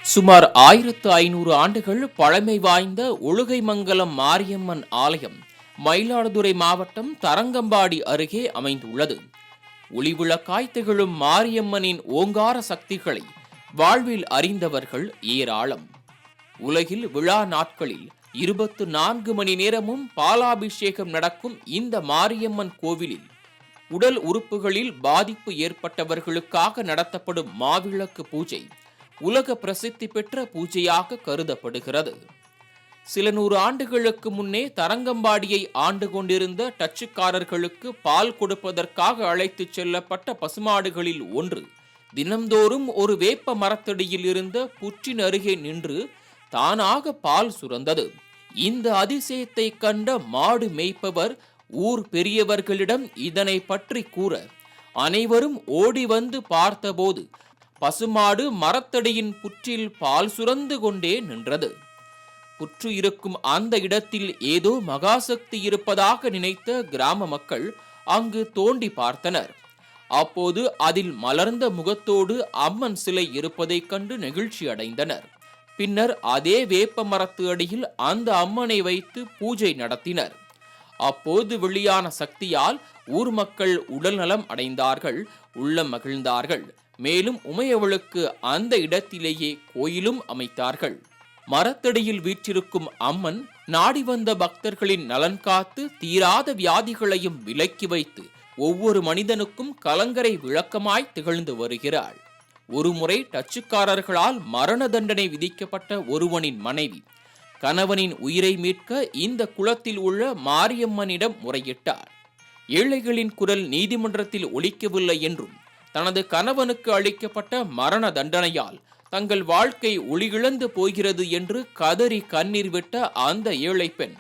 சுமார் 1500 ஆண்டுகள் பழமை வாய்ந்த உளுகைமங்கலம் மாரியம்மன் ஆலயம் மயிலாடுதுறை மாவட்டம் தரங்கம்பாடி அருகே அமைந்துள்ளது. ஒளிவிளக்காய் திகழும் மாரியம்மனின் ஓங்கார சக்திகளை வாழ்வில் அறிந்தவர்கள் ஏராளம். உலகில் விழா நாட்களில் 24 மணி நேரமும் பாலாபிஷேகம் நடக்கும் இந்த மாரியம்மன் கோவிலில் உடல் உறுப்புகளில் பாதிப்பு ஏற்பட்டவர்களுக்காக நடத்தப்படும் மாவிளக்கு பூஜை உலக பிரசித்தி பெற்ற பூஜையாக கருதப்படுகிறது. சில 100 ஆண்டுகளுக்கு முன்னே தரங்கம்பாடியை ஆண்டு கொண்டிருந்த டச்சுக்காரர்களுக்கு பால் கொடுப்பதற்காக அழைத்துச் செல்லப்பட்ட பசுமாடுகளில் ஒன்று தினம்தோறும் ஒரு வேப்ப மரத்தடியில் இருந்த புற்றின் அருகே நின்று தானாக பால் சுரந்தது. இந்த அதிசயத்தை கண்ட மாடு மேய்ப்பவர் ஊர் பெரியவர்களிடம் இதனை பற்றி கூற அனைவரும் ஓடி வந்து பார்த்தபோது பசுமாடு மரத்தடியின் புற்றில் பால் சுரந்து கொண்டே நின்றது. புற்று இருக்கும் அந்த இடத்தில் ஏதோ மகாசக்தி இருப்பதாக நினைத்த கிராம மக்கள் அங்கு தோண்டி பார்த்தனர். அப்போது அதில் மலர்ந்த முகத்தோடு அம்மன் சிலை இருப்பதைக் கண்டு நெகிழ்ச்சி அடைந்தனர். பின்னர் அதே வேப்ப மரத்து அடியில் அந்த அம்மனை வைத்து பூஜை நடத்தினர். அப்போது வெளியான சக்தியால் ஊர் மக்கள் உடல் நலம் அடைந்தார்கள், உள்ளம் மகிழ்ந்தார்கள். மேலும் உமையவளுக்கு அந்த இடத்திலேயே கோயிலும் அமைத்தார்கள். மரத்தடியில் வீற்றிருக்கும் அம்மன் நாடி வந்த பக்தர்களின் நலன் காத்து தீராத வியாதிகளையும் விலக்கி வைத்து ஒவ்வொரு மனிதனுக்கும் கலங்கரை விளக்கமாய் திகழ்ந்து வருகிறாள். ஒருமுறை டச்சுக்காரர்களால் மரண தண்டனை விதிக்கப்பட்ட ஒருவனின் மனைவி கணவனின் உயிரை மீட்க இந்த குளத்தில் உள்ள மாரியம்மனிடம் முறையிட்டார். ஏழைகளின் குரல் நீதிமன்றத்தில் ஒலிக்கவில்லை என்றும் தனது கணவனுக்கு அளிக்கப்பட்ட மரண தண்டனையால் தங்கள் வாழ்க்கை ஒளியிழந்து போகிறது என்று கதறி கண்ணீர் விட்ட அந்த ஏழை பெண்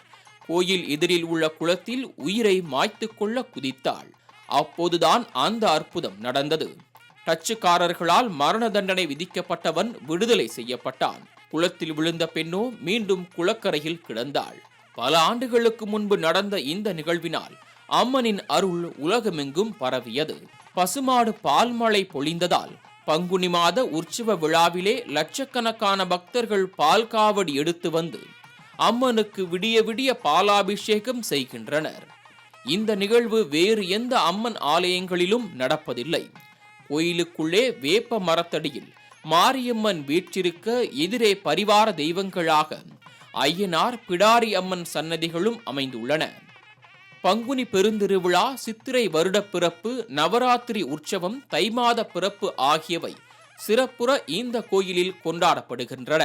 கோயில் எதிரில் உள்ள குளத்தில் உயிரை மாய்த்து கொள்ள குதித்தாள். அப்போதுதான் அந்த அற்புதம் நடந்தது. டச்சுக்காரர்களால் மரண தண்டனை விதிக்கப்பட்டவன் விடுதலை செய்யப்பட்டான். குளத்தில் விழுந்த பெண்ணோ மீண்டும் குளக்கரையில் கிடந்தாள். பல ஆண்டுகளுக்கு முன்பு நடந்த இந்த நிகழ்வினால் அம்மனின் அருள் உலகமெங்கும் பரவியது. பசுமாடு பால்மழை பொழிந்ததால் பங்குனி மாத உற்சவ விழாவிலே லட்சக்கணக்கான பக்தர்கள் பால் காவடி எடுத்து வந்து அம்மனுக்கு விடிய விடிய பாலாபிஷேகம் செய்கின்றனர். இந்த நிகழ்வு வேறு எந்த அம்மன் ஆலயங்களிலும் நடப்பதில்லை. கோயிலுக்குள்ளே வேப்ப மரத்தடியில் மாரியம்மன் வீற்றிருக்க எதிரே பரிவார தெய்வங்களாக ஐயனார், பிடாரி அம்மன் சன்னதிகளும் அமைந்துள்ளன. பங்குனி பெருந்திருவிழா, சித்திரை வருட பிறப்பு, நவராத்திரி உற்சவம், தை மாத பிறப்பு ஆகியவை சிறப்புற இந்த கோயிலில் கொண்டாடப்படுகின்றன.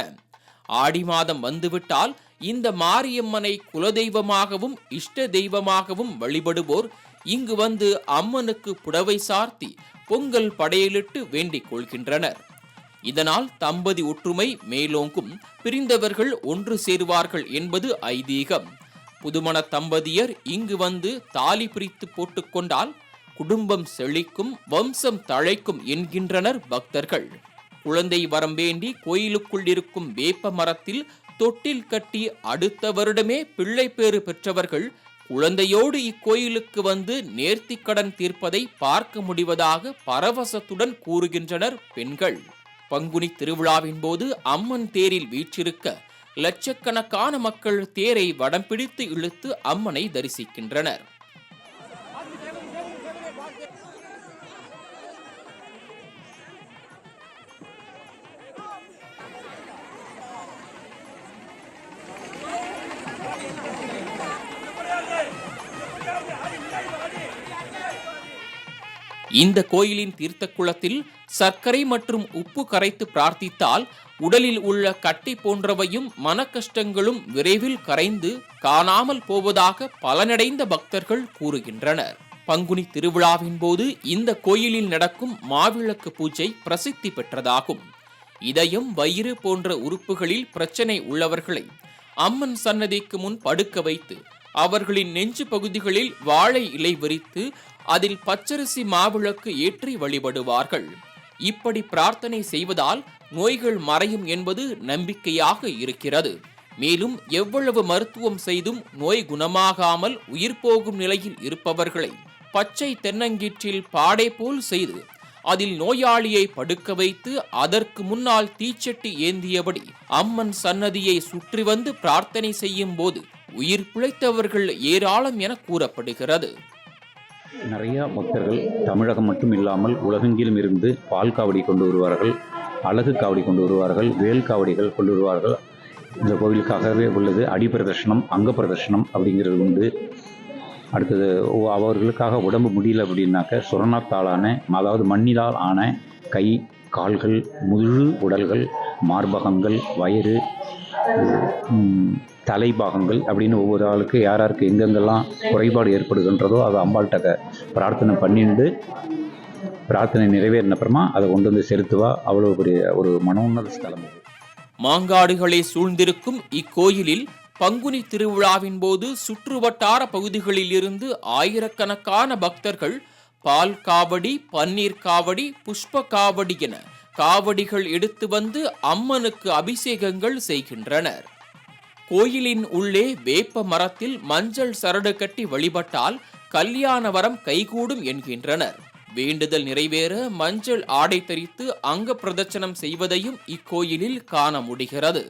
ஆடி மாதம் வந்துவிட்டால் இந்த மாரியம்மனை குலதெய்வமாகவும் இஷ்ட தெய்வமாகவும் வழிபடுவோர் இங்கு வந்து அம்மனுக்கு புடவை சார்த்தி பொங்கல் படையலிட்டு வேண்டிக் கொள்கின்றனர். இதனால் தம்பதி ஒற்றுமை மேலோங்கும், பிரிந்தவர்கள் ஒன்று சேருவார்கள் என்பது ஐதீகம். புதுமண தம்பதியர் இங்கு வந்து தாலி பிரித்து போட்டுக்கொண்டால் குடும்பம் செழிக்கும், வம்சம் தழைக்கும் என்கின்றனர் பக்தர்கள். குழந்தை வரம் வேண்டி கோயிலுக்குள் இருக்கும் வேப்ப மரத்தில் தொட்டில் கட்டி அடுத்த வருடமே பிள்ளை பேறு பெற்றவர்கள் குழந்தையோடு இக்கோயிலுக்கு வந்து நேர்த்திக்கடன் தீர்ப்பதை பார்க்க முடிவதாக பரவசத்துடன் கூறுகின்றனர் பெண்கள். பங்குனி திருவிழாவின் போது அம்மன் தேரில் வீற்றிருக்க லட்சக்கணக்கான மக்கள் தேரை வடம் பிடித்து இழுத்து அம்மனை தரிசிக்கின்றனர். இந்த கோயிலின் தீர்த்த குளத்தில் சர்க்கரை மற்றும் உப்பு கரைத்து பிரார்த்தித்தால் உடலில் உள்ள கட்டி போன்றவையும் மன கஷ்டங்களும் விரைவில் கரைந்து காணாமல் போவதாக பலனடைந்த பக்தர்கள் கூறுகின்றனர். பங்குனி திருவிழாவின் போது இந்த கோயிலில் நடக்கும் மாவிளக்கு பூஜை பிரசித்தி பெற்றதாகும். இதயம், வயிறு போன்ற உறுப்புகளில் பிரச்சனை உள்ளவர்களை அம்மன் சன்னதிக்கு முன் படுக்க வைத்து அவர்களின் நெஞ்சு பகுதிகளில் வாழை இலை விரித்து அதில் பச்சரிசி மாவிளக்கு ஏற்றி வழிபடுவார்கள். இப்படி பிரார்த்தனை செய்வதால் நோய்கள் மறையும் என்பது நம்பிக்கையாக இருக்கிறது. மேலும் எவ்வளவு மருத்துவம் செய்தும் நோய் குணமாகாமல் உயிர் போகும் நிலையில் இருப்பவர்களை பச்சை தென்னங்கீற்றில் பாடை போல் செய்து அதில் நோயாளியை படுக்க வைத்து அதற்கு முன்னால் தீச்சட்டி ஏந்தியபடி அம்மன் சன்னதியை சுற்றி வந்து பிரார்த்தனை செய்யும் போது உயிர் பிழைத்தவர்கள் ஏராளம் என கூறப்படுகிறது. நிறைய பக்தர்கள் தமிழகம் மட்டும் இல்லாமல் உலகெங்கிலும் இருந்து பால் காவடி கொண்டு வருவார்கள், அழகு காவடி கொண்டு வருவார்கள், வேல் காவடிகள் கொண்டு வருவார்கள். இந்த கோவிலுக்காகவே உள்ளது அடிப்பிரதர்ஷனம், அங்க பிரதர்ஷனம் அப்படிங்கிறது உண்டு. அடுத்தது அவர்களுக்காக உடம்பு முடியல அப்படின்னாக்க சுரணத்தாலான, அதாவது மண்ணிலால் ஆன கை, கால்கள், முழு உடல்கள், மார்பகங்கள், வயிறு, தலைபாகங்கள் அப்படின்னு ஒவ்வொரு ஆளுக்கு யாருக்கு எங்கெங்கெல்லாம் குறைபாடு ஏற்படுகின்றதோ அதை அம்பாள்கிட்ட பிரார்த்தனை பண்ணிட்டு பிரார்த்தனை நிறைவேறின அப்புறமா அதை கொண்டு வந்து செலுத்துவா. அவ்வளோ பெரிய ஒரு மனோன்னத ஸ்தலம். மாங்காடுகளை சூழ்ந்திருக்கும் இக்கோயிலில் பங்குனி திருவிழாவின் போது சுற்றுவட்டார பகுதிகளில் இருந்து ஆயிரக்கணக்கான பக்தர்கள் பால் காவடி, பன்னீர் காவடி, புஷ்ப காவடி என காவடிகள் எடுத்து வந்து அம்மனுக்கு அபிஷேகங்கள் செய்கின்றனர். கோயிலின் உள்ளே வேப்ப மரத்தில் மஞ்சள் சரடு கட்டி வழிபட்டால் கல்யாண வரம் கைகூடும் என்கின்றனர். வேண்டுதல் நிறைவேற மஞ்சள் ஆடை தரித்து அங்க பிரதட்சணம் செய்வதையும் இக்கோயிலில் காண முடிகிறது.